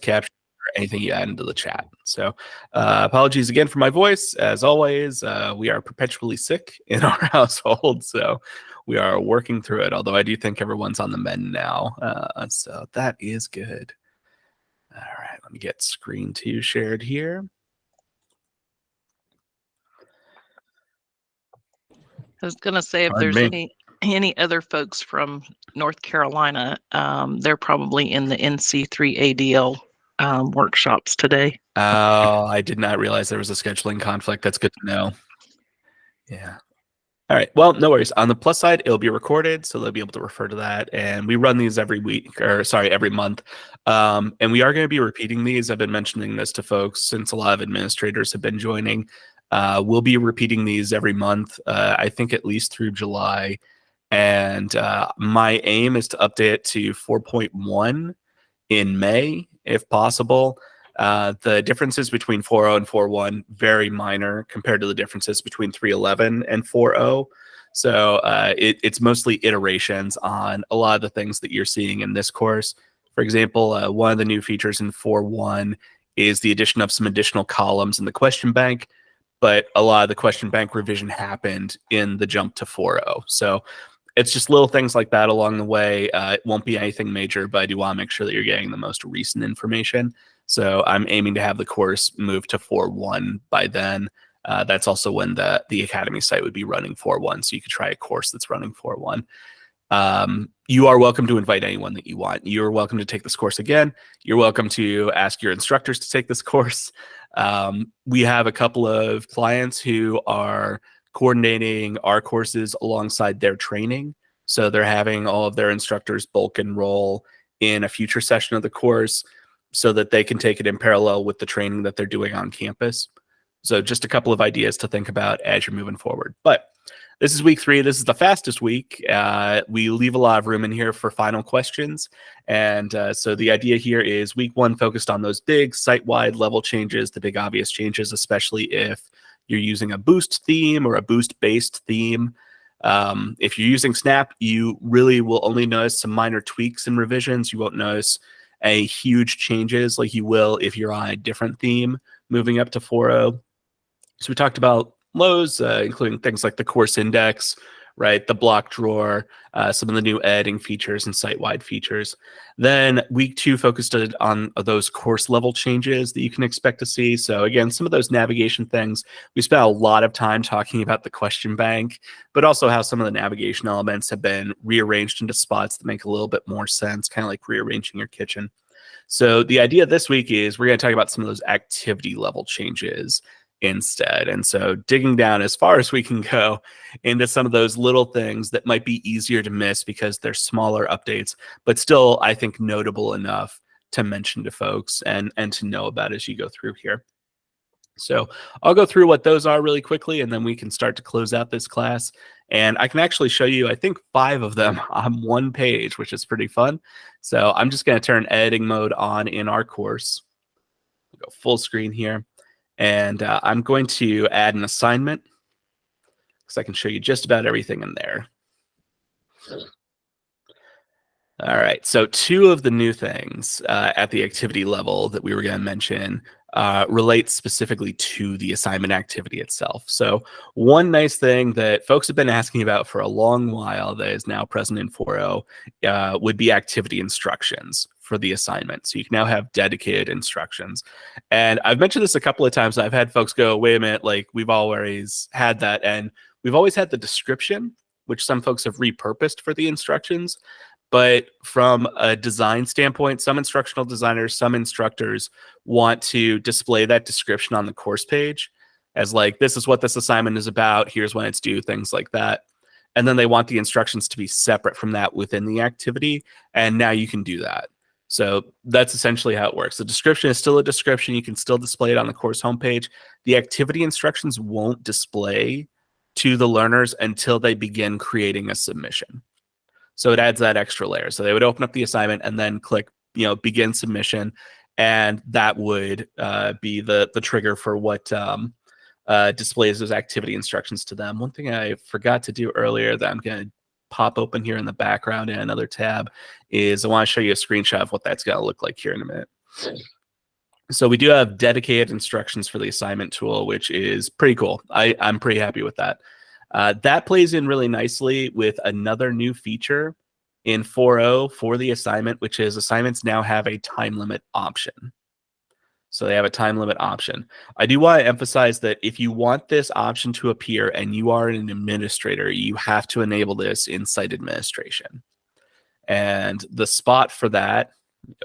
caption or anything you add into the chat. So apologies again for my voice. As always, we are perpetually sick in our household, so we are working through it, although I do think everyone's on the mend now. So that is good. All right, let me get screen 2 shared here. I was going to say, if there's any other folks from North Carolina, they're probably in the NC3 ADL workshops today. Oh, I did not realize there was a scheduling conflict. That's good to know. Yeah. All right. Well, no worries. On the plus side, it'll be recorded, so they'll be able to refer to that. And we run these every month. And we are going to be repeating these. I've been mentioning this to folks since a lot of administrators have been joining. We'll be repeating these every month, I think at least through July. And my aim is to update it to 4.1 in May, if possible. The differences between 4.0 and 4.1 very minor compared to the differences between 3.11 and 4.0. So it's mostly iterations on a lot of the things that you're seeing in this course. For example, one of the new features in 4.1 is the addition of some additional columns in the question bank, but a lot of the question bank revision happened in the jump to 4.0. So it's just little things like that along the way. It won't be anything major, but I do want to make sure that you're getting the most recent information. So I'm aiming to have the course move to 4.1 by then. That's also when the Academy site would be running 4.1, so you could try a course that's running 4.1. You are welcome to invite anyone that you want. You're welcome to take this course again. You're welcome to ask your instructors to take this course. We have a couple of clients who are coordinating our courses alongside their training. So they're having all of their instructors bulk enroll in a future session of the course so that they can take it in parallel with the training that they're doing on campus. So just a couple of ideas to think about as you're moving forward. But this is week 3. This is the fastest week. We leave a lot of room in here for final questions. And so the idea here is week 1 focused on those big site-wide level changes, the big obvious changes, especially if you're using a boost theme or a boost-based theme. If you're using Snap, you really will only notice some minor tweaks and revisions. You won't notice a huge changes like you will if you're on a different theme moving up to 4.0. So we talked about lows, including things like the course index, right? The block drawer, some of the new editing features and site-wide features. Then week 2 focused on those course level changes that you can expect to see. So again, some of those navigation things, we spent a lot of time talking about the question bank, but also how some of the navigation elements have been rearranged into spots that make a little bit more sense, kind of like rearranging your kitchen. So the idea this week is we're going to talk about some of those activity level changes instead. And so digging down as far as we can go into some of those little things that might be easier to miss because they're smaller updates, but still, I think, notable enough to mention to folks and to know about as you go through here. So I'll go through what those are really quickly, and then we can start to close out this class. And I can actually show you, I think, 5 of them on one page, which is pretty fun. So I'm just going to turn editing mode on in our course. We'll go full screen here. And I'm going to add an assignment because I can show you just about everything in there. All right, so 2 of the new things at the activity level that we were going to mention relate specifically to the assignment activity itself. So one nice thing that folks have been asking about for a long while that is now present in 4.0 would be activity instructions for the assignment. So you can now have dedicated instructions. And I've mentioned this a couple of times. I've had folks go, wait a minute, like we've always had that. And we've always had the description, which some folks have repurposed for the instructions. But from a design standpoint, some instructional designers, some instructors want to display that description on the course page as like, this is what this assignment is about. Here's when it's due, things like that. And then they want the instructions to be separate from that within the activity. And now you can do that. So that's essentially how it works. The description is still a description. You can still display it on the course homepage. The activity instructions won't display to the learners until they begin creating a submission. So it adds that extra layer. So they would open up the assignment and then click, begin submission. And that would be the trigger for what displays those activity instructions to them. One thing I forgot to do earlier that I'm going to pop open here in the background in another tab is I want to show you a screenshot of what that's going to look like here in a minute. So we do have dedicated instructions for the assignment tool, which is pretty cool. I'm pretty happy with that. That plays in really nicely with another new feature in 4.0 for the assignment, which is assignments now have a time limit option. So they have a time limit option. I do want to emphasize that if you want this option to appear and you are an administrator, you have to enable this in site administration. And the spot for that,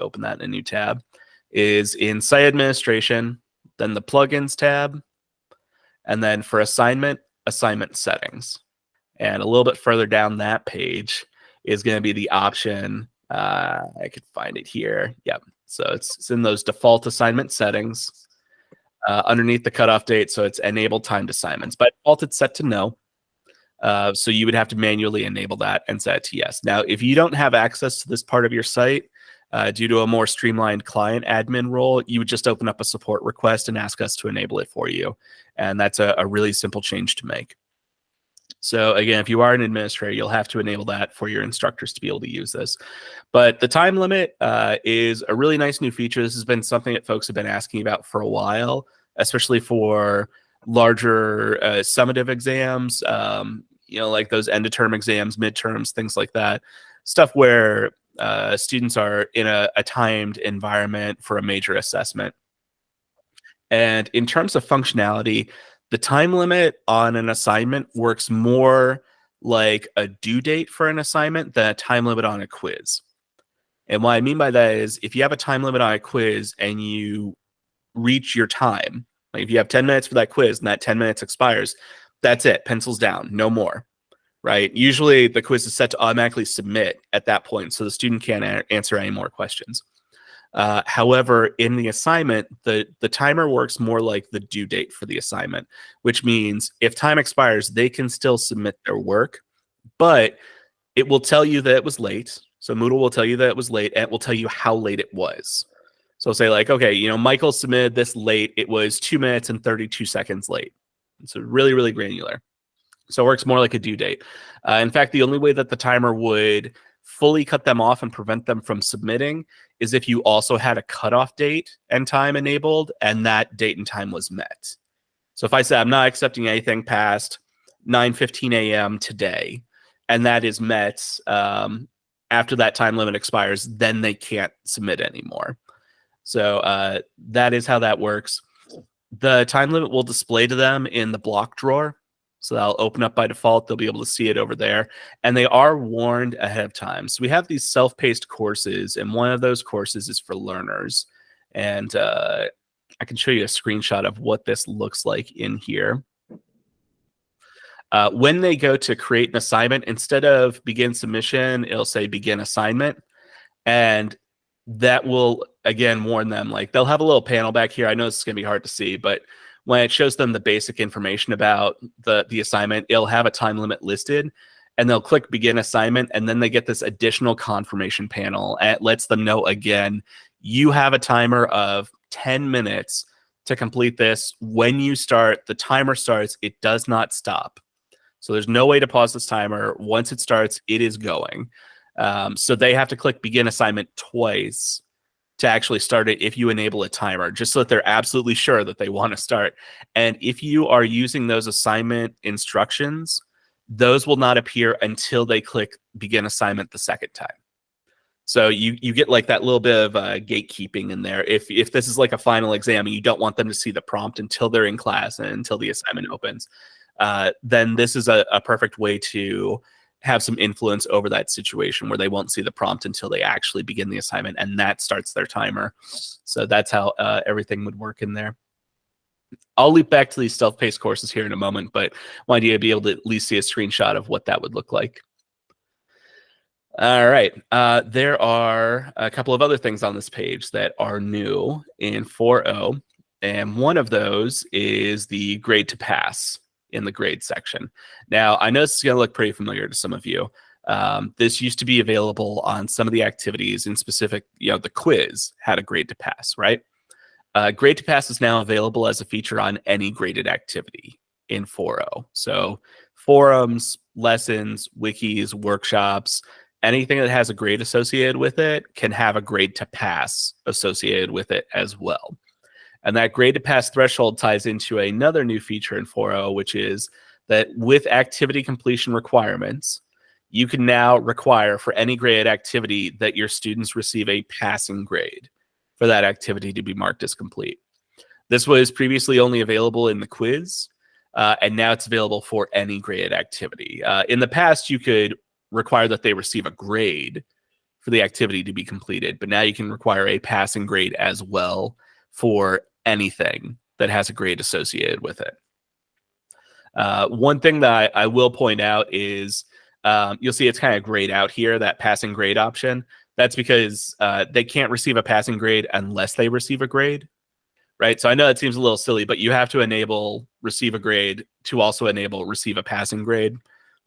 open that in a new tab, is in site administration, then the plugins tab, and then for assignment settings. And a little bit further down that page is going to be the option. I could find it here. Yep. So it's in those default assignment settings underneath the cutoff date. So it's enabled timed assignments. By default, it's set to no. So you would have to manually enable that and set it to yes. Now, if you don't have access to this part of your site due to a more streamlined client admin role, you would just open up a support request and ask us to enable it for you. And that's a really simple change to make. So again, if you are an administrator, you'll have to enable that for your instructors to be able to use this. But the time limit is a really nice new feature. This has been something that folks have been asking about for a while, especially for larger summative exams, like those end of term exams, midterms, things like that. Stuff where students are in a timed environment for a major assessment. And in terms of functionality, the time limit on an assignment works more like a due date for an assignment than a time limit on a quiz. And what I mean by that is if you have a time limit on a quiz and you reach your time, like if you have 10 minutes for that quiz and that 10 minutes expires, that's it, pencils down, no more, right? Usually the quiz is set to automatically submit at that point, so the student can't answer any more questions. However, in the assignment, the timer works more like the due date for the assignment, which means if time expires, they can still submit their work, but it will tell you that it was late. So Moodle will tell you that it was late, and it will tell you how late it was. So say like, okay, Michael submitted this late. It was 2 minutes and 32 seconds late. So really, really granular. So it works more like a due date. In fact, the only way that the timer would fully cut them off and prevent them from submitting is if you also had a cutoff date and time enabled and that date and time was met. So if I say I'm not accepting anything past 9:15 a.m. today, and that is met after that time limit expires, then they can't submit anymore. So that is how that works. The time limit will display to them in the block drawer. So that'll open up by default. They'll be able to see it over there. And they are warned ahead of time. So we have these self-paced courses, and one of those courses is for learners. And I can show you a screenshot of what this looks like in here. When they go to create an assignment, instead of begin submission, it'll say begin assignment. And that will, again, warn them. Like they'll have a little panel back here. I know this is going to be hard to see, but when it shows them the basic information about the assignment, it'll have a time limit listed, and they'll click begin assignment, and then they get this additional confirmation panel. And it lets them know, again, you have a timer of 10 minutes to complete this. When you start, the timer starts, it does not stop. So there's no way to pause this timer. Once it starts, it is going. So they have to click begin assignment twice to actually start it if you enable a timer, just so that they're absolutely sure that they want to start. And if you are using those assignment instructions, those will not appear until they click begin assignment the second time. So you get like that little bit of gatekeeping in there. If this is like a final exam and you don't want them to see the prompt until they're in class and until the assignment opens, then this is a perfect way to have some influence over that situation where they won't see the prompt until they actually begin the assignment, and that starts their timer. So that's how everything would work in there. I'll loop back to these self-paced courses here in a moment, but wanted you to be able to at least see a screenshot of what that would look like. All right. There are a couple of other things on this page that are new in 4.0, and one of those is the grade to pass in the grade section. Now, I know this is going to look pretty familiar to some of you. This used to be available on some of the activities. In specific, the quiz had a grade to pass, right? Grade to pass is now available as a feature on any graded activity in 4.0. So forums, lessons, wikis, workshops, anything that has a grade associated with it can have a grade to pass associated with it as well. And that grade to pass threshold ties into another new feature in 4.0, which is that with activity completion requirements, you can now require for any graded activity that your students receive a passing grade for that activity to be marked as complete. This was previously only available in the quiz, and now it's available for any graded activity. In the past, you could require that they receive a grade for the activity to be completed, but now you can require a passing grade as well for anything that has a grade associated with it. One thing that I will point out is you'll see it's kind of grayed out here, that passing grade option. That's because they can't receive a passing grade unless they receive a grade, right? So I know it seems a little silly, but you have to enable receive a grade to also enable receive a passing grade.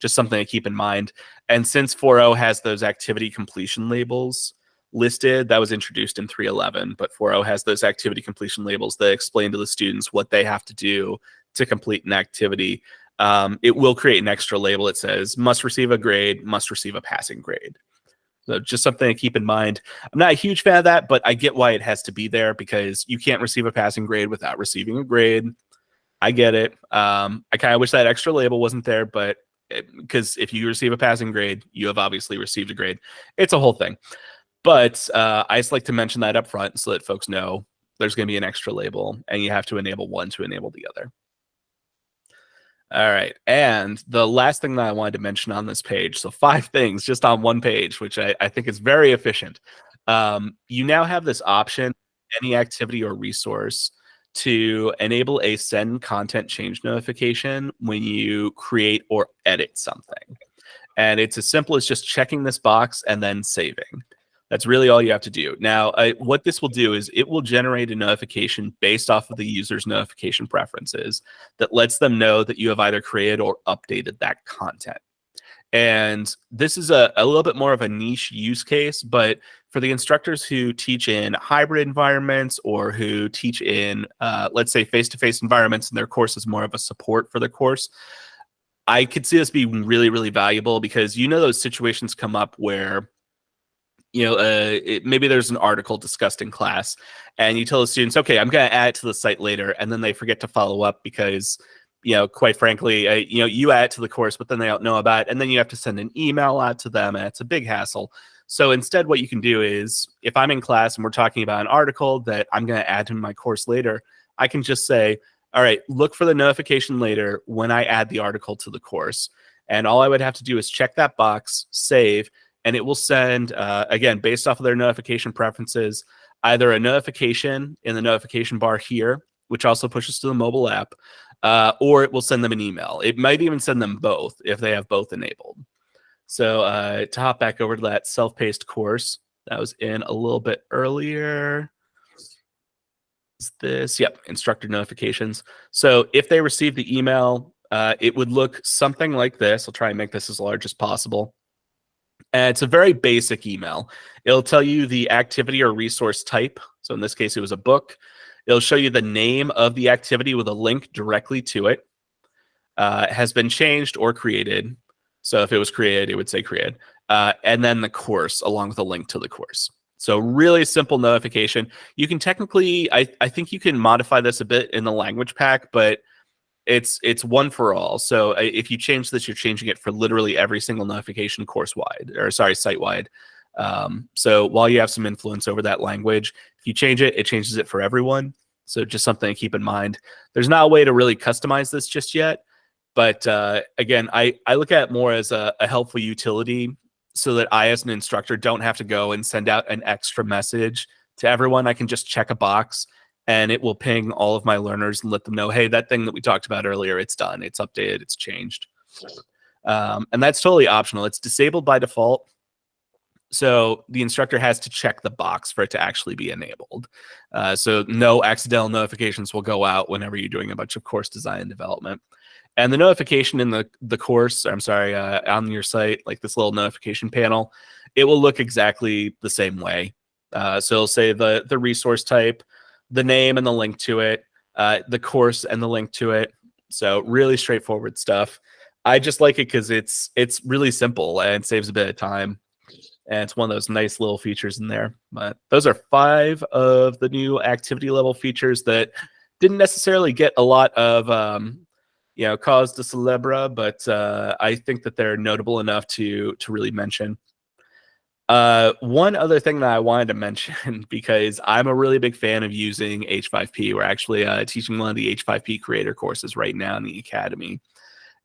Just something to keep in mind. And since 4.0 has those activity completion labels listed, that was introduced in 3.11, but 4.0 has those activity completion labels that explain to the students what they have to do to complete an activity. It will create an extra label. It says must receive a grade, must receive a passing grade. So just something to keep in mind. I'm not a huge fan of that, but I get why it has to be there, because you can't receive a passing grade without receiving a grade. I get it. I kind of wish that extra label wasn't there, but because if you receive a passing grade, you have obviously received a grade. It's a whole thing. But I just like to mention that up front so that folks know there's going to be an extra label, and you have to enable one to enable the other. All right. And the last thing that I wanted to mention on this page, so 5 things just on one page, which I think is very efficient. You now have this option, any activity or resource, to enable a send content change notification when you create or edit something. And it's as simple as just checking this box and then saving. That's really all you have to do. Now, what this will do is it will generate a notification based off of the user's notification preferences that lets them know that you have either created or updated that content. And this is a little bit more of a niche use case, but for the instructors who teach in hybrid environments or who teach in, let's say, face-to-face environments, and their course is more of a support for the course, I could see this being really, really valuable, because those situations come up where maybe there's an article discussed in class and you tell the students, okay, I'm going to add it to the site later. And then they forget to follow up because, quite frankly, you add it to the course, but then they don't know about it. And then you have to send an email out to them, and it's a big hassle. So instead, what you can do is, if I'm in class and we're talking about an article that I'm going to add to my course later, I can just say, all right, look for the notification later when I add the article to the course. And all I would have to do is check that box, save, and it will send, again, based off of their notification preferences, either a notification in the notification bar here, which also pushes to the mobile app, or it will send them an email. It might even send them both if they have both enabled. So to hop back over to that self-paced course that was in a little bit earlier, is this, yep, instructor notifications. So if they receive the email, it would look something like this. I'll try and make this as large as possible. And it's a very basic email. It'll tell you the activity or resource type. So in this case, it was a book. It'll show you the name of the activity with a link directly to it. Has been changed or created. So if it was created, it would say created. And then the course along with a link to the course. So really simple notification. You can technically, I think you can modify this a bit in the language pack, but it's one for all. So if you change this, you're changing it for literally every single notification course-wide, or sorry, site-wide. So while you have some influence over that language, if you change it, it changes it for everyone. So just something to keep in mind. There's not a way to really customize this just yet. But again, I look at it more as a helpful utility so that I, as an instructor, don't have to go and send out an extra message to everyone. I can just check a box, and it will ping all of my learners and let them know, hey, that thing that we talked about earlier, it's done, it's updated, it's changed. And that's totally optional. It's disabled by default. So the instructor has to check the box for it to actually be enabled. So no accidental notifications will go out whenever you're doing a bunch of course design and development. And the notification in the course, on your site, like this little notification panel, it will look exactly the same way. So it'll say the resource type, the name and the link to it, the course and the link to it. So really straightforward stuff. I just like it because it's really simple and saves a bit of time. And it's one of those nice little features in there. But those are 5 of the new activity level features that didn't necessarily get a lot of cause de celebre, but I think that they're notable enough to really mention. One other thing that I wanted to mention, because I'm a really big fan of using H5P. We're actually teaching one of the H5P creator courses right now in the Academy.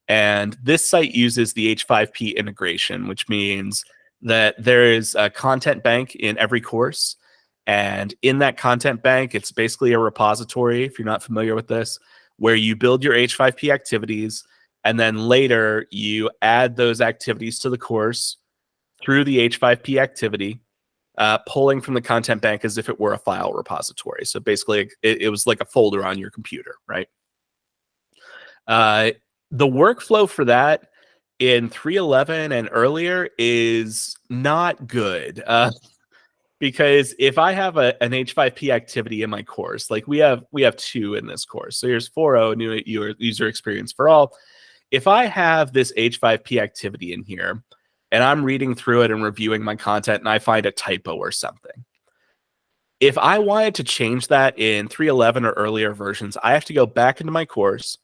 And this site uses the H5P integration, which means that there is a content bank in every course. And in that content bank, it's basically a repository, if you're not familiar with this, where you build your H5P activities, and then later you add those activities to the course through the H5P activity, pulling from the content bank as if it were a file repository. So basically, it was like a folder on your computer, right? The workflow for that in 3.11 and earlier is not good. Because if I have an H5P activity in my course, like we have 2 in this course. So here's 4.0, new user experience for all. If I have this H5P activity in here, and I'm reading through it and reviewing my content, and I find a typo or something, if I wanted to change that in 3.11 or earlier versions, I have to go back into my course.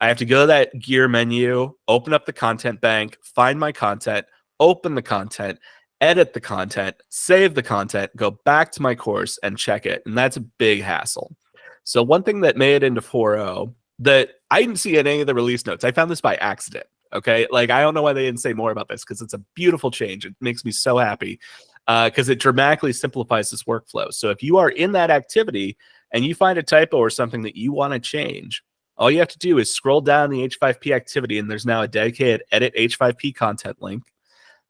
I have to go to that gear menu, open up the content bank, find my content, open the content, edit the content, save the content, go back to my course and check it. And that's a big hassle. So one thing that made it into 4.0 that I didn't see in any of the release notes, I found this by accident. Okay. Like, I don't know why they didn't say more about this, because it's a beautiful change. It makes me so happy because it dramatically simplifies this workflow. So if you are in that activity and you find a typo or something that you want to change, all you have to do is scroll down the H5P activity, and there's now a dedicated edit H5P content link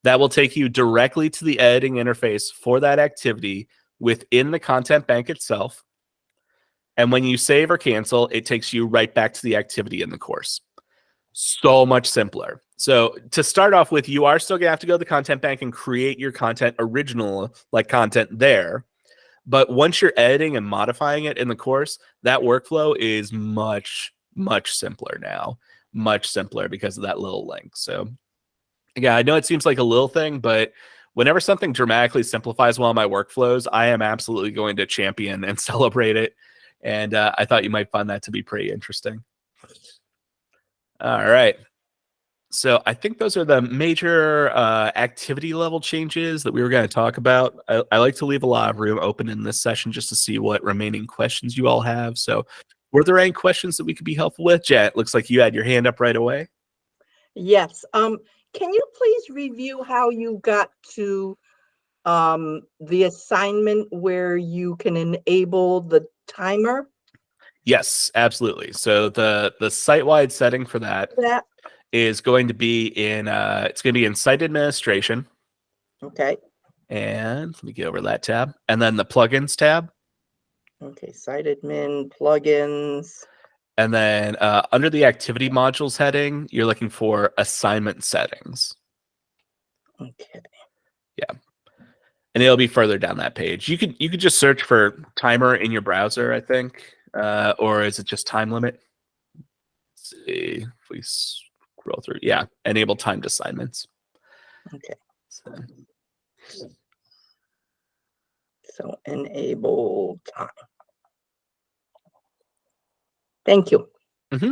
that will take you directly to the editing interface for that activity within the content bank itself. And when you save or cancel, it takes you right back to the activity in the course. So much simpler. So to start off with, you are still going to have to go to the content bank and create your content original, like content there. But once you're editing and modifying it in the course, that workflow is much, much simpler now. Much simpler because of that little link. So yeah, I know it seems like a little thing, but whenever something dramatically simplifies one of my workflows, I am absolutely going to champion and celebrate it. And I thought you might find that to be pretty interesting. All right. So I think those are the major activity level changes that we were going to talk about. I like to leave a lot of room open in this session just to see what remaining questions you all have. So were there any questions that we could be helpful with? Jet, looks like you had your hand up right away. Yes. Can you please review how you got to the assignment where you can enable the timer? Yes, absolutely. So the site-wide setting for that is going to be in site administration. Okay. And let me get over that tab. And then the plugins tab. Okay, site admin, plugins. And then under the activity modules heading, you're looking for assignment settings. Okay. Yeah. And it'll be further down that page. You could just search for timer in your browser, I think. Or is it just time limit? Let's see if we scroll through. Yeah, enable timed assignments. Okay. So enable time. Thank you. Mm-hmm.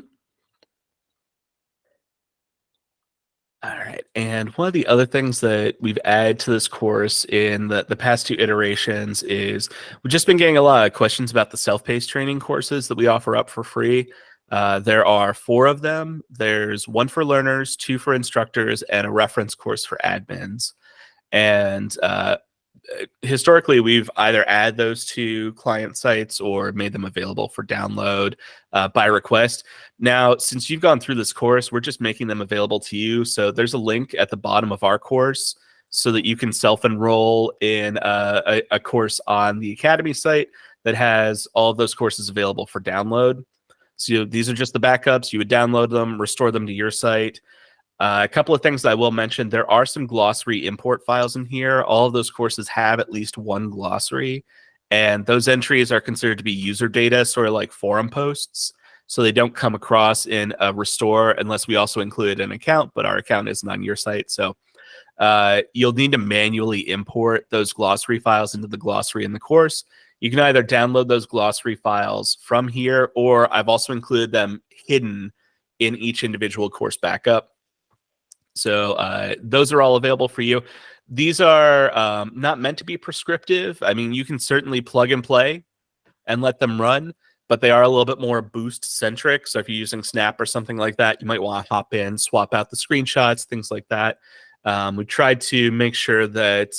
All right. And one of the other things that we've added to this course in the past 2 iterations is we've just been getting a lot of questions about the self-paced training courses that we offer up for free. There are 4 of them. There's 1 for learners, 2 for instructors, and a reference course for admins. And historically, we've either added those to client sites or made them available for download by request. Now, since you've gone through this course, we're just making them available to you. So there's a link at the bottom of our course so that you can self-enroll in a course on the Academy site that has all of those courses available for download. So these are just the backups. You would download them, restore them to your site. A couple of things that I will mention, there are some glossary import files in here. All of those courses have at least 1 glossary, and those entries are considered to be user data, sort of like forum posts. So they don't come across in a restore unless we also included an account, but our account isn't on your site. So you'll need to manually import those glossary files into the glossary in the course. You can either download those glossary files from here, or I've also included them hidden in each individual course backup. So those are all available for you. These are not meant to be prescriptive. I mean, you can certainly plug and play and let them run, but they are a little bit more boost centric. So if you're using Snap or something like that, you might want to hop in, swap out the screenshots, things like that. We tried to make sure that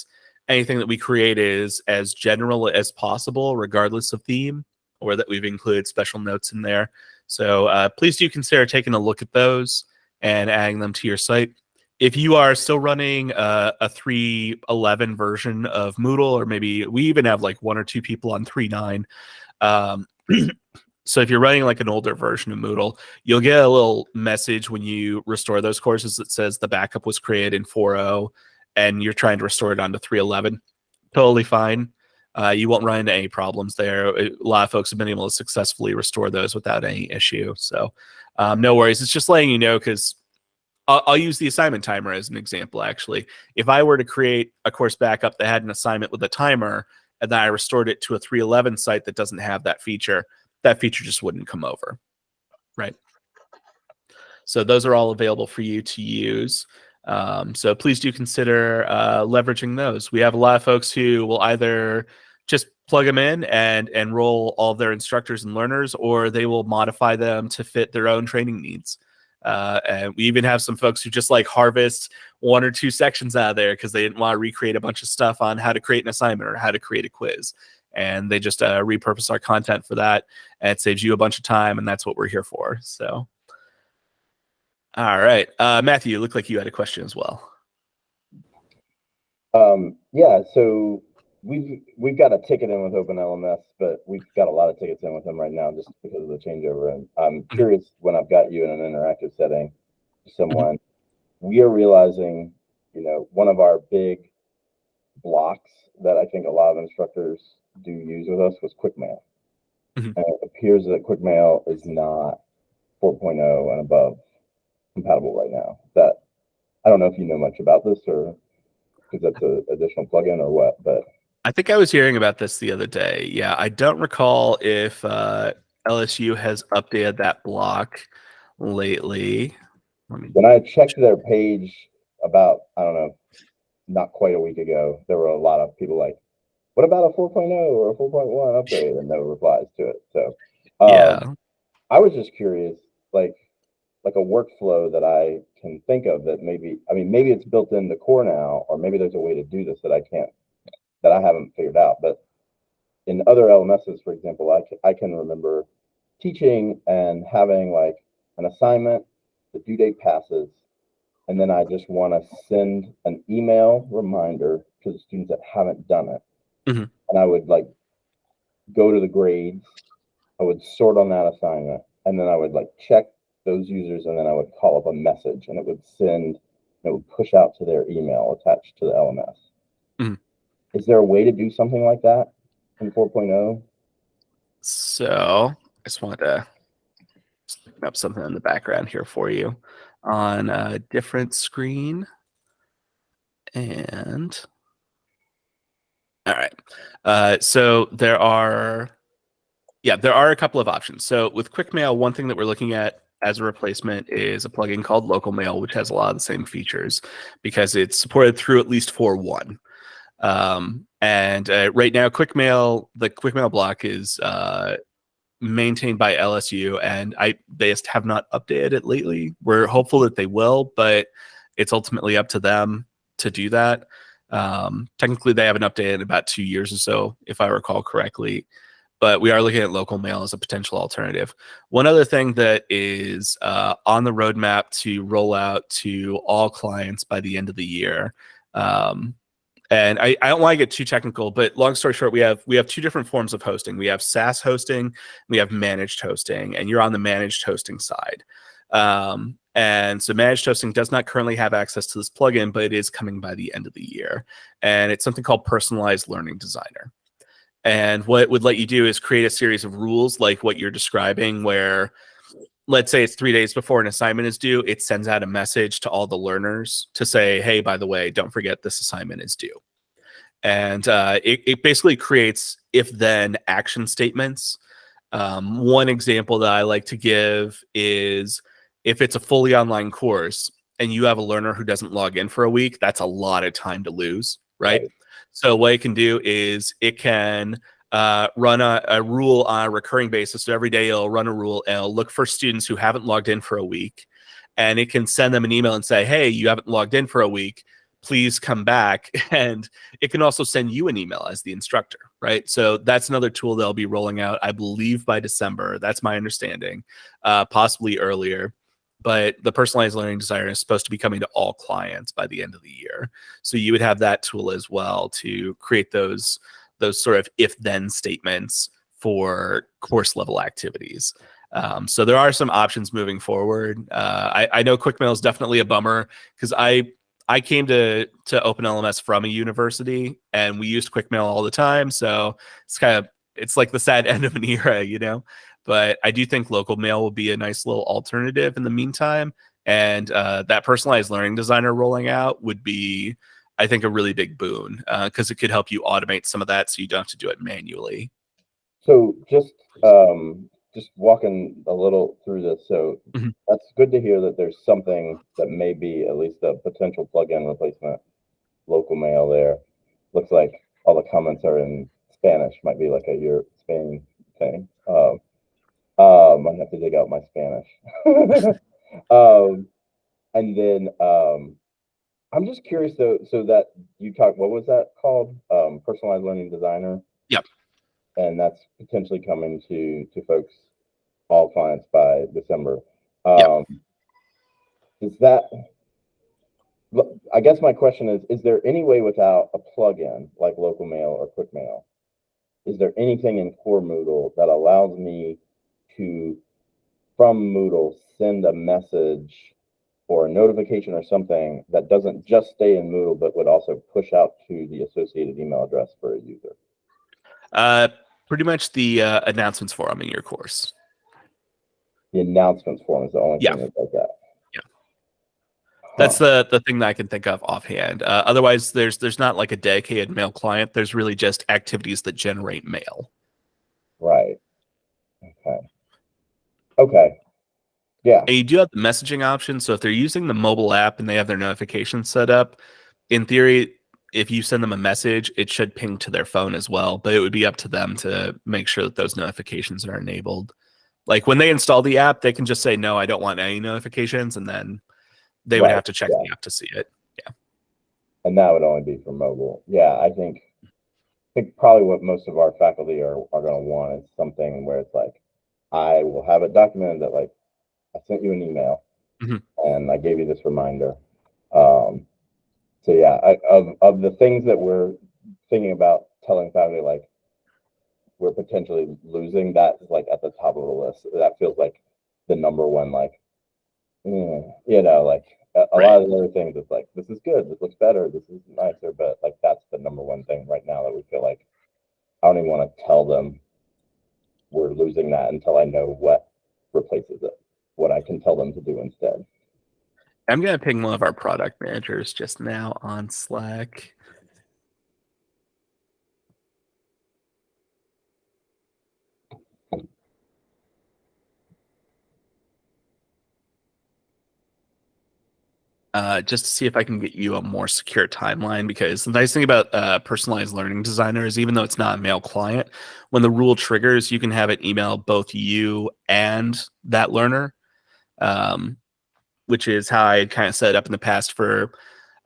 anything that we create is as general as possible, regardless of theme, or that we've included special notes in there. So please do consider taking a look at those and adding them to your site. If you are still running a 3.11 version of Moodle, or maybe we even have like 1 or 2 people on 3.9. So if you're running like an older version of Moodle, you'll get a little message when you restore those courses that says the backup was created in 4.0 and you're trying to restore it onto 3.11. Totally fine. You won't run into any problems there. A lot of folks have been able to successfully restore those without any issue. So no worries. It's just letting you know, because I'll use the assignment timer as an example, actually. If I were to create a course backup that had an assignment with a timer, and then I restored it to a 3.11 site that doesn't have that feature just wouldn't come over, right? So those are all available for you to use. So please do consider leveraging those. We have a lot of folks who will either just plug them in and enroll all of their instructors and learners, or they will modify them to fit their own training needs. And we even have some folks who just like harvest 1 or 2 sections out of there because they didn't want to recreate a bunch of stuff on how to create an assignment or how to create a quiz. And they just repurpose our content for that. And it saves you a bunch of time, and that's what we're here for. So, all right. Matthew, you look like you had a question as well. Yeah, so we've got a ticket in with OpenLMS, but we've got a lot of tickets in with them right now just because of the changeover. And I'm curious, when I've got you in an interactive setting, someone, we are realizing, one of our big blocks that I think a lot of instructors do use with us was QuickMail. And it appears that QuickMail is not 4.0 and above compatible right now. That, I don't know if you know much about this, or because that's an additional plugin or what, but I think I was hearing about this the other day. Yeah, I don't recall if LSU has updated that block lately. When I checked their page about, I don't know, not quite a week ago, there were a lot of people like, what about a 4.0 or a 4.1 update? And no replies to it. So yeah, I was just curious, like a workflow that I can think of that maybe it's built in the core now, or maybe there's a way to do this that I haven't figured out. But in other LMSs, for example, I can remember teaching and having like an assignment, the due date passes, and then I just want to send an email reminder to the students that haven't done it. And I would like go to the grades, I would sort on that assignment, and then I would like check those users, and then I would call up a message, and it would push out to their email attached to the LMS. Is there a way to do something like that in 4.0? So I just wanted to look up something in the background here for you on a different screen. And all right. So there are a couple of options. So with QuickMail, one thing that we're looking at as a replacement is a plugin called Local Mail, which has a lot of the same features because it's supported through at least 4.1. And right now, the QuickMail block is maintained by LSU, and they just have not updated it lately. We're hopeful that they will, but it's ultimately up to them to do that. Technically, they haven't updated in about 2 years or so, if I recall correctly. But we are looking at Local Mail as a potential alternative. One other thing that is on the roadmap to roll out to all clients by the end of the year. And I don't want to get too technical, but long story short, we have 2 different forms of hosting. We have SaaS hosting, we have managed hosting, and you're on the managed hosting side. And so managed hosting does not currently have access to this plugin, but it is coming by the end of the year. And it's something called Personalized Learning Designer. And what it would let you do is create a series of rules like what you're describing, where let's say it's 3 days before an assignment is due, it sends out a message to all the learners to say, hey, by the way, don't forget this assignment is due. And it basically creates if-then action statements. One example that I like to give is if it's a fully online course and you have a learner who doesn't log in for a week, that's a lot of time to lose, right? So what it can do is it can run a rule on a recurring basis. So every day it'll run a rule and it'll look for students who haven't logged in for a week. And it can send them an email and say, hey, you haven't logged in for a week. Please come back. And it can also send you an email as the instructor, right? So that's another tool they'll be rolling out, I believe, by December. That's my understanding, possibly earlier. But the personalized learning designer is supposed to be coming to all clients by the end of the year. So you would have that tool as well to create those sort of if-then statements for course level activities. So there are some options moving forward. I know QuickMail is definitely a bummer because I came to OpenLMS from a university and we used QuickMail all the time. So it's like the sad end of an era, you know? But I do think local mail will be a nice little alternative in the meantime. And that personalized learning designer rolling out would be, I think, a really big boon because it could help you automate some of that so you don't have to do it manually. So just walking a little through this. So that's good to hear that there's something that may be at least a potential plug-in replacement local mail there. Looks like all the comments are in Spanish, might be like a your Spain thing. I have to dig out my Spanish. And then I'm just curious though, so that you talked, what was that called? Personalized learning designer. Yep. And that's potentially coming to folks, all clients by December. Yep. Is that, I guess my question is there any way without a plugin like local mail or quick mail, is there anything in core Moodle that allows me to, from Moodle, send a message or a notification or something that doesn't just stay in Moodle, but would also push out to the associated email address for a user? Pretty much the announcements forum in your course. The announcements form is the only thing that does that. Yeah. That's the thing that I can think of offhand. Otherwise, there's not like a dedicated mail client. There's really just activities that generate mail. Right. Okay. Yeah. And you do have the messaging option. So if they're using the mobile app and they have their notifications set up, in theory, if you send them a message, it should ping to their phone as well. But it would be up to them to make sure that those notifications are enabled. Like when they install the app, they can just say, no, I don't want any notifications. And then they would have to check the app to see it. Yeah. And that would only be for mobile. Yeah, I think probably what most of our faculty are going to want is something where it's like, I will have it documented that like, I sent you an email and I gave you this reminder. So yeah, of the things that we're thinking about telling faculty, like we're potentially losing, that is like at the top of the list. That feels like the number one, like, you know, like a lot of the other things, it's like, this is good, this looks better, this is nicer, but like that's the number one thing right now that we feel like I don't even want to tell them we're losing that until I know what replaces it, what I can tell them to do instead. I'm going to ping one of our product managers just now on Slack. Just to see if I can get you a more secure timeline, because the nice thing about personalized learning designer is even though it's not a mail client, when the rule triggers, you can have it email both you and that learner, which is how I kind of set it up in the past for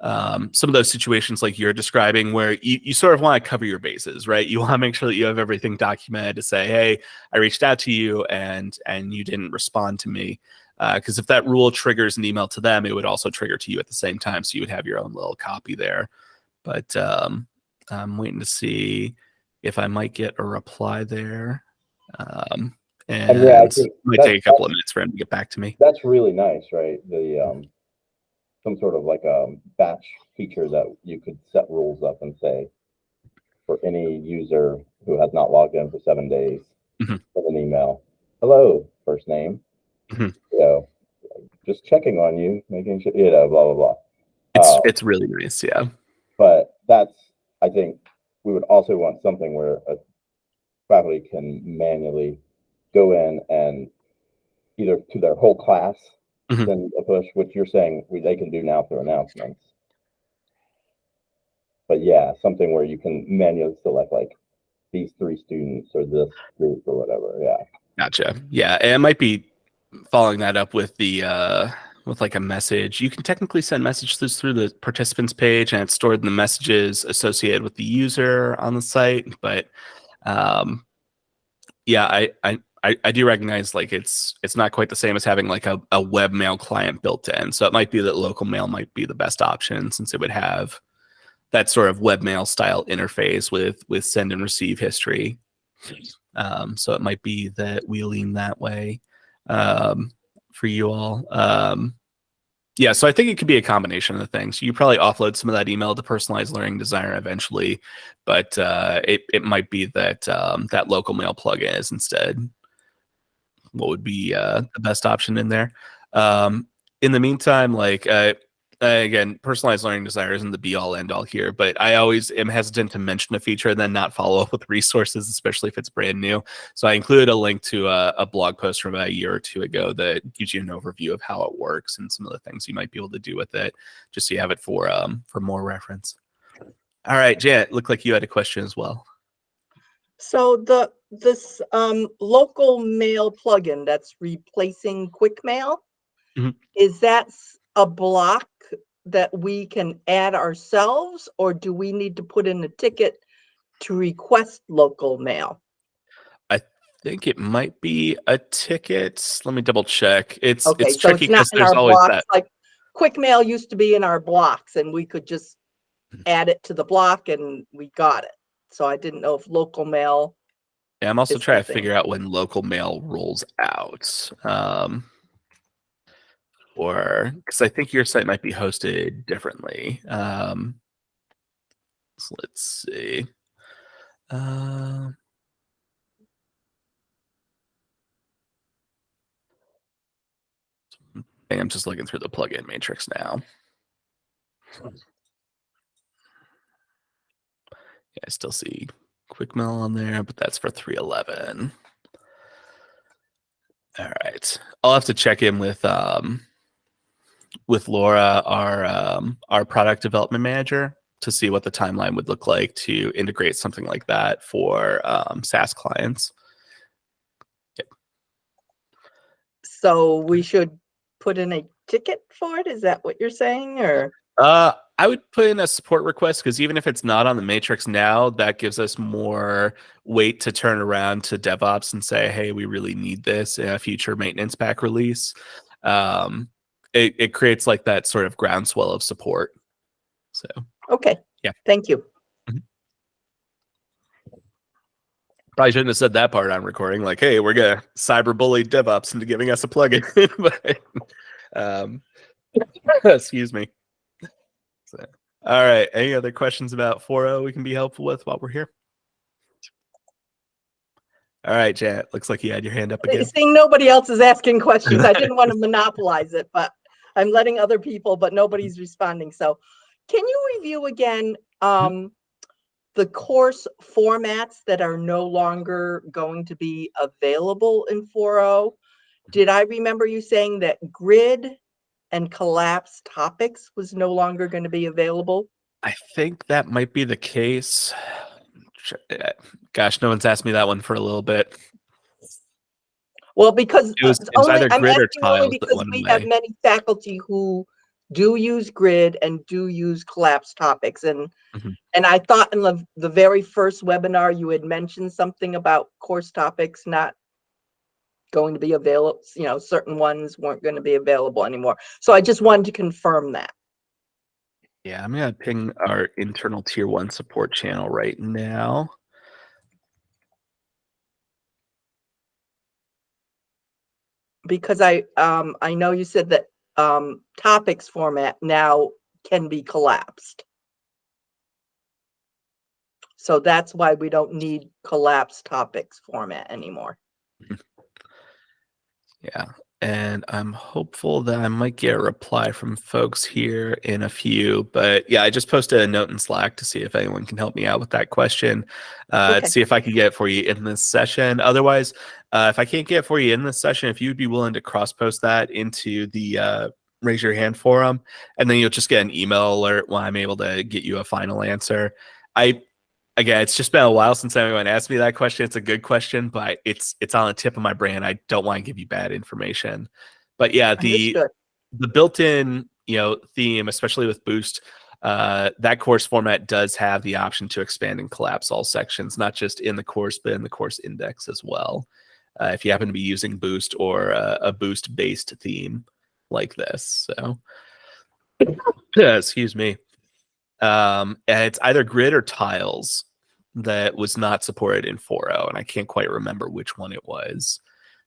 some of those situations like you're describing where you sort of want to cover your bases, right? You want to make sure that you have everything documented to say, hey, I reached out to you and you didn't respond to me. Because if that rule triggers an email to them, it would also trigger to you at the same time. So you would have your own little copy there. But I'm waiting to see if I might get a reply there. And yeah, it might take a couple of minutes for him to get back to me. That's really nice, right? The some sort of like a batch feature that you could set rules up and say, for any user who has not logged in for 7 days, send an email. Hello, first name. Mhm. You know, just checking on you, making sure, blah blah blah. It's really nice, yeah. But that's, I think, we would also want something where a faculty can manually go in and either to their whole class Mhm. send a push, which you're saying they can do now through announcements. But yeah, something where you can manually select like these 3 students or this group or whatever. Yeah. Gotcha. Yeah, and it might be following that up with the with like a message. You can technically send messages through the participants page, and it's stored in the messages associated with the user on the site. But yeah, I do recognize like it's not quite the same as having like a webmail client built in. So it might be that local mail might be the best option, since it would have that sort of webmail style interface with send and receive history. So it might be that we lean that way for you all. Yeah, so I think it could be a combination of the things. You probably offload some of that email to personalized learning designer eventually, but it might be that that local mail plugin is instead what would be the best option in there. In the meantime, like again, personalized learning designer isn't the be all end all here, but I always am hesitant to mention a feature and then not follow up with resources, especially if it's brand new. So I included a link to a blog post from about a year or 2 ago that gives you an overview of how it works and some of the things you might be able to do with it, just so you have it for more reference. All right, Janet, looked like you had a question as well. So this local mail plugin that's replacing quick mail, is that a block that we can add ourselves, or do we need to put in a ticket to request local mail? I think it might be a ticket. Let me double check. It's Okay, so tricky it's not because in there's our always blocks. that. Like quick mail used to be in our blocks, and we could just add it to the block and we got it. So I didn't know if local mail Yeah, I'm also is trying to something. figure out when local mail rolls out. Or because I think your site might be hosted differently. So let's see. I'm just looking through the plugin matrix now. Yeah, I still see QuickMail on there, but that's for 311. All right, I'll have to check in with Laura, our product development manager, to see what the timeline would look like to integrate something like that for SaaS clients. Yep. So we should put in a ticket for it? Is that what you're saying? Or I would put in a support request, because even if it's not on the matrix now, that gives us more weight to turn around to DevOps and say, hey, we really need this in a future maintenance pack release. It creates like that sort of groundswell of support. So okay. Yeah. Thank you. Probably shouldn't have said that part on recording. Like, hey, we're gonna cyberbully DevOps into giving us a plugin. But excuse me. So, all right. Any other questions about 4.0 we can be helpful with while we're here? All right, Janet. Looks like you had your hand up again. Seeing nobody else is asking questions, I didn't want to monopolize it, but I'm letting other people, but nobody's responding. So can you review again the course formats that are no longer going to be available in 4.0? Did I remember you saying that grid and collapse topics was no longer going to be available? I think that might be the case. Gosh, no one's asked me that one for a little bit. Well, because It was either I'm grid or asking only tiles that because went we have away. many faculty who do use grid and do use collapse topics. And I thought in the very first webinar, you had mentioned something about course topics not going to be available. You know, certain ones weren't going to be available anymore. So I just wanted to confirm that. Yeah, I'm gonna ping our internal tier 1 support channel right now. Because I know you said that topics format now can be collapsed. So that's why we don't need collapsed topics format anymore. Yeah. And I'm hopeful that I might get a reply from folks here in a few. But yeah, I just posted a note in Slack to see if anyone can help me out with that question. To Okay. see if I can get it for you in this session. Otherwise, if I can't get it for you in this session, if you'd be willing to cross post that into the raise your hand forum, and then you'll just get an email alert when I'm able to get you a final answer. Again, it's just been a while since anyone asked me that question. It's a good question, but it's on the tip of my brain. I don't want to give you bad information. But yeah, the Understood. built-in, theme, especially with Boost, that course format does have the option to expand and collapse all sections, not just in the course, but in the course index as well. If you happen to be using Boost or a Boost-based theme like this. So, yeah, excuse me. And it's either grid or tiles that was not supported in 4.0, and I can't quite remember which one it was.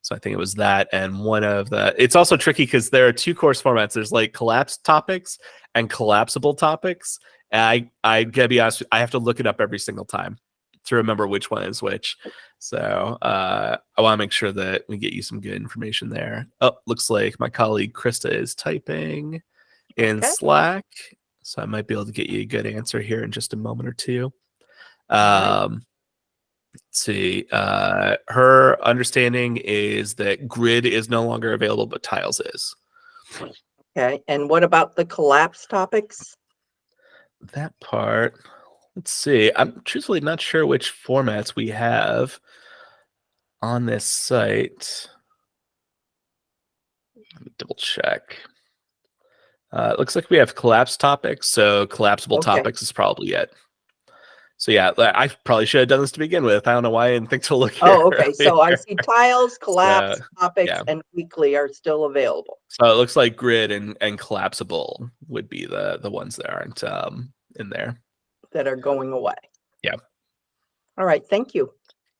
So I think it was that, and one of the. It's also tricky because there are two course formats. There's like collapsed topics and collapsible topics. And I gotta be honest, I have to look it up every single time to remember which one is which. So I want to make sure that we get you some good information there. Oh, looks like my colleague Krista is typing in Okay. Slack. So I might be able to get you a good answer here in just a moment or two. All right. Let's see. Her understanding is that grid is no longer available, but tiles is. Okay. And what about the collapse topics? That part. Let's see. I'm truthfully not sure which formats we have on this site. Let me double check. It looks like we have collapsed topics, so collapsible Okay. topics is probably it. So yeah, I probably should have done this to begin with. I don't know why I didn't think to look here. Oh, okay. So I earlier. see tiles, collapse topics, yeah. and weekly are still available. So it looks like grid and collapsible would be the ones that aren't in there. That are going away. Yeah. All right. Thank you.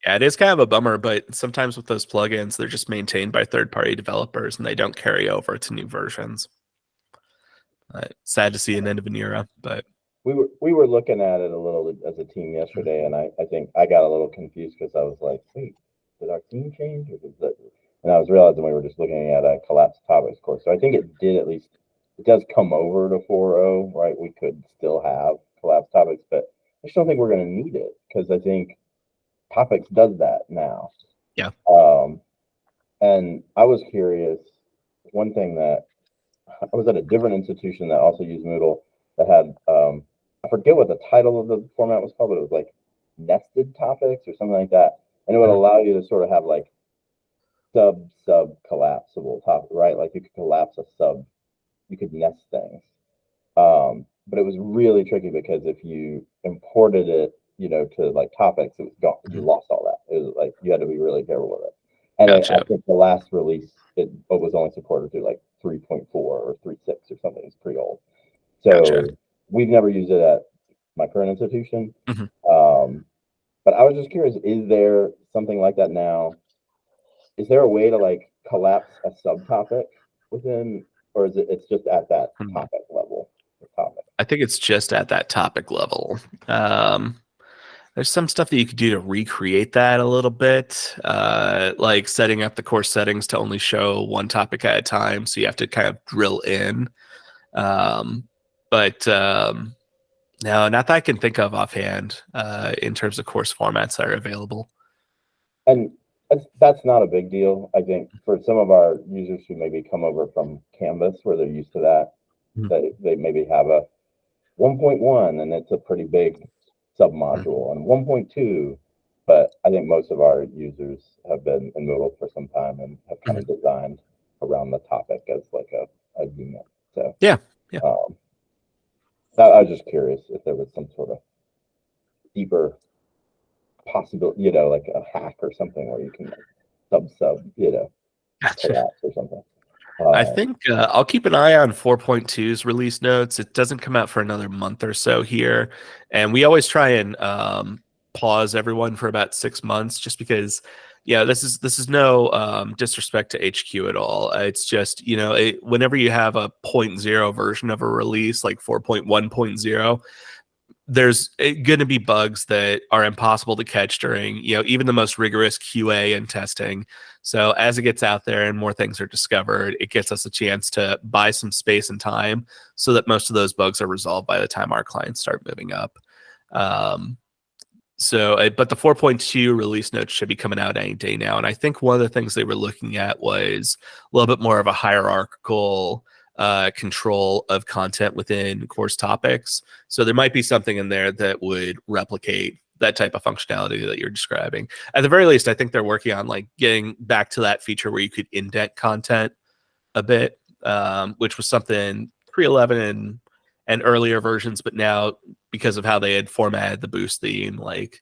Yeah, it is kind of a bummer, but sometimes with those plugins, they're just maintained by third-party developers and they don't carry over to new versions. Sad to see an end of an era, but we were looking at it a little as a team yesterday, and I think I got a little confused because I was like, wait, did our team change? Or did that? And I was realizing we were just looking at a collapsed topics course. So I think it did, at least it does come over to 4.0, right? We could still have collapsed topics, but I just don't think we're going to need it because I think topics does that now. Yeah. And I was curious, one thing that I was at a different institution that also used Moodle that had, I forget what the title of the format was called, but it was like nested topics or something like that. And it would allow you to sort of have like sub collapsible topic, right? Like you could collapse a sub, you could nest things. But it was really tricky because if you imported it, to like topics, it was gone. You lost all that. It was like, you had to be really careful with it. And Gotcha. I think the last release, it was only supported through like 3.4 or 3.6 or something. It's pretty old. So Gotcha. we've never used it at my current institution. Mhm. But I was just curious, is there something like that now? Is there a way to like collapse a subtopic within, or is it's just at that topic level? I think it's just at that topic level. There's some stuff that you could do to recreate that a little bit, like setting up the course settings to only show one topic at a time. So you have to kind of drill in. But no, not that I can think of offhand in terms of course formats that are available. And that's not a big deal. I think for some of our users who maybe come over from Canvas where they're used to that, they maybe have a 1.1 and it's a pretty big submodule, and 1.2, but I think most of our users have been in Moodle for some time and have kind of designed around the topic as like a unit. So yeah. I was just curious if there was some sort of deeper possibility, like a hack or something where you can like, sub, collapse or something. I think I'll keep an eye on 4.2's release notes. It doesn't come out for another month or so here. And we always try and pause everyone for about 6 months just because, this is no disrespect to HQ at all. It's just, whenever you have a 0.0 version of a release like 4.1.0, there's going to be bugs that are impossible to catch during, even the most rigorous QA and testing. So as it gets out there and more things are discovered, it gets us a chance to buy some space and time so that most of those bugs are resolved by the time our clients start moving up. But the 4.2 release notes should be coming out any day now. And I think one of the things they were looking at was a little bit more of a hierarchical control of content within course topics. So there might be something in there that would replicate that type of functionality that you're describing. At the very least, I think they're working on like getting back to that feature where you could indent content a bit, which was something 3.11 and earlier versions, but now because of how they had formatted the boost theme, like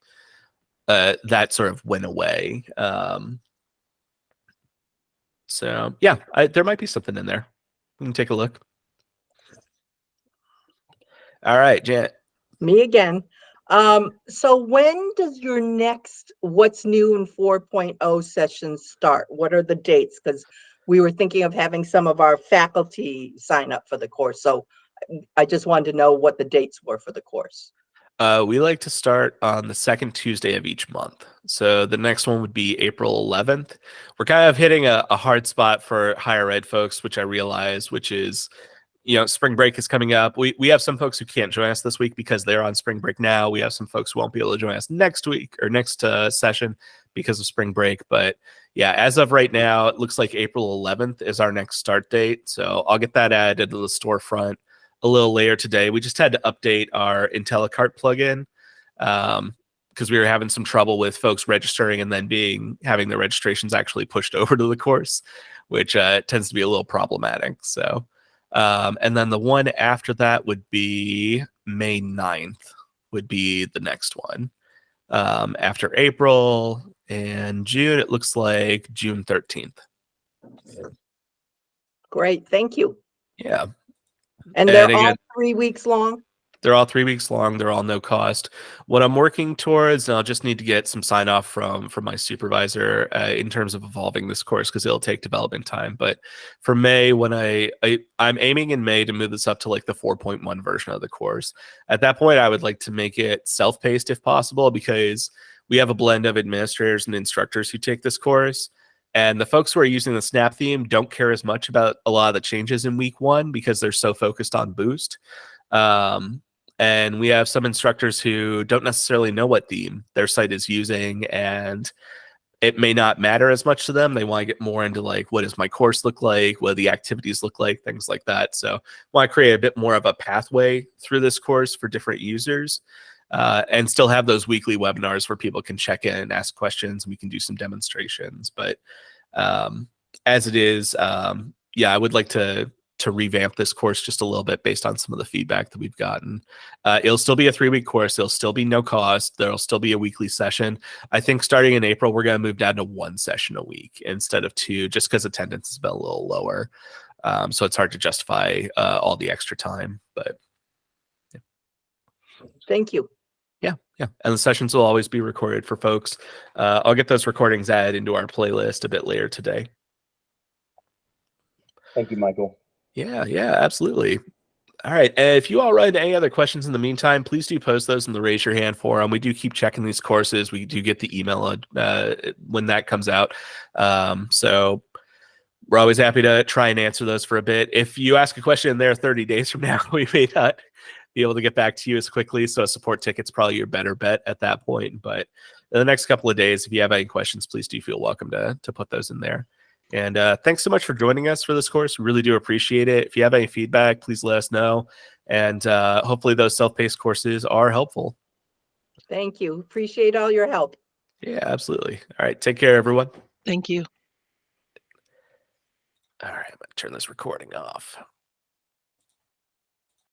that sort of went away. So yeah, there might be something in there. We can take a look. All right, Janet. Me again. So when does your next What's New in 4.0 session start? What are the dates? Because we were thinking of having some of our faculty sign up for the course. So I just wanted to know what the dates were for the course. We like to start on the second Tuesday of each month. So the next one would be April 11th. We're kind of hitting a hard spot for higher ed folks, which I realize, which is, spring break is coming up. We have some folks who can't join us this week because they're on spring break now. We have some folks who won't be able to join us next week or next session because of spring break. But yeah, as of right now, it looks like April 11th is our next start date. So I'll get that added to the storefront a little later today. We just had to update our IntelliCart plugin because we were having some trouble with folks registering and then having their registrations actually pushed over to the course, which tends to be a little problematic. So, and then the one after that would be May 9th would be the next one. After April and June, it looks like June 13th. Great, thank you. Yeah. And they're all 3 weeks long? They're all 3 weeks long. They're all no cost. What I'm working towards, and I'll just need to get some sign off from my supervisor in terms of evolving this course because it'll take development time. But for May, when I'm aiming in May to move this up to like the 4.1 version of the course. At that point, I would like to make it self-paced if possible because we have a blend of administrators and instructors who take this course. And the folks who are using the Snap theme don't care as much about a lot of the changes in week 1 because they're so focused on Boost. And we have some instructors who don't necessarily know what theme their site is using, and it may not matter as much to them. They want to get more into like, what does my course look like? What do the activities look like? Things like that. So I want to create a bit more of a pathway through this course for different users. And still have those weekly webinars where people can check in and ask questions and we can do some demonstrations. But as it is, yeah, I would like to revamp this course just a little bit based on some of the feedback that we've gotten. It'll still be a 3-week course. It'll still be no cost. There'll still be a weekly session. I think starting in April, we're going to move down to 1 session a week instead of 2, just because attendance has been a little lower. So it's hard to justify all the extra time, but. Yeah. Thank you. Yeah. And the sessions will always be recorded for folks. I'll get those recordings added into our playlist a bit later today. Thank you, Michael. Yeah, absolutely. All right. And if you all run into any other questions in the meantime, please do post those in the raise your hand forum. We do keep checking these courses. We do get the email when that comes out. So we're always happy to try and answer those for a bit. If you ask a question in there 30 days from now, we may not be able to get back to you as quickly. So a support ticket's probably your better bet at that point. But in the next couple of days, if you have any questions, please do feel welcome to put those in there. And thanks so much for joining us for this course. We really do appreciate it. If you have any feedback, please let us know. And hopefully those self-paced courses are helpful. Thank you. Appreciate all your help. Yeah, absolutely. All right. Take care, everyone. Thank you. All right. I'm going to turn this recording off.